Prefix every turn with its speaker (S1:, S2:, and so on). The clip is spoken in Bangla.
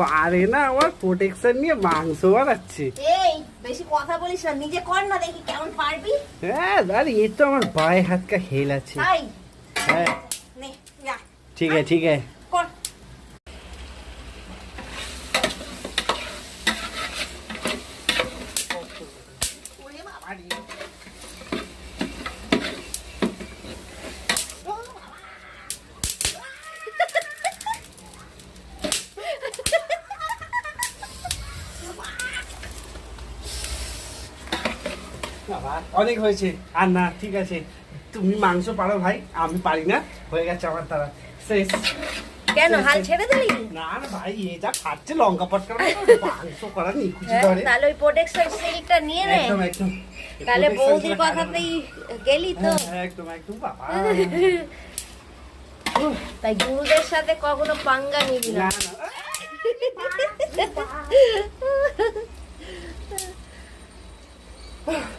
S1: পারে না আমার প্রোটেকশন নিয়ে মাংস বানাচ্ছে।
S2: এই বেশি কথা বলিস না, নিজে কর না দেখি কেমন পারবি।
S1: হ্যাঁ আরে ये तो আমার बाएं हाथ का खेल আছে।
S2: তাই
S1: হ্যাঁ
S2: নে যা
S1: ठीक है ठीक है।
S2: কর। ওরে বাবা রে।
S1: বাবা অনেক হয়েছে আর না, ঠিক আছে তুমি মাংস পারো ভাই, আমি পারি না, হয়ে গেছে আমার দ্বারা, শেষ।
S2: কেন হাল ছেড়ে দিলি?
S1: না না ভাই এটা খাচ্ছে লঙ্কা পটকা মাংস করা নিখুঁজি
S2: হ্যাঁ,
S1: ধরে।
S2: তাহলে ওই প্রোটেকশন সিলটা নিয়ে নে।
S1: একদম একদম।
S2: তাহলে
S1: Protection
S2: বৌদির
S1: ছাড়া খাবে না।
S2: কথাতেই গেলি তো।
S1: হ্যাঁ, একদম একদম বাবা।
S2: তাই গুরুদের সাথে কখনো পাঙ্গা নিবি না।
S1: না না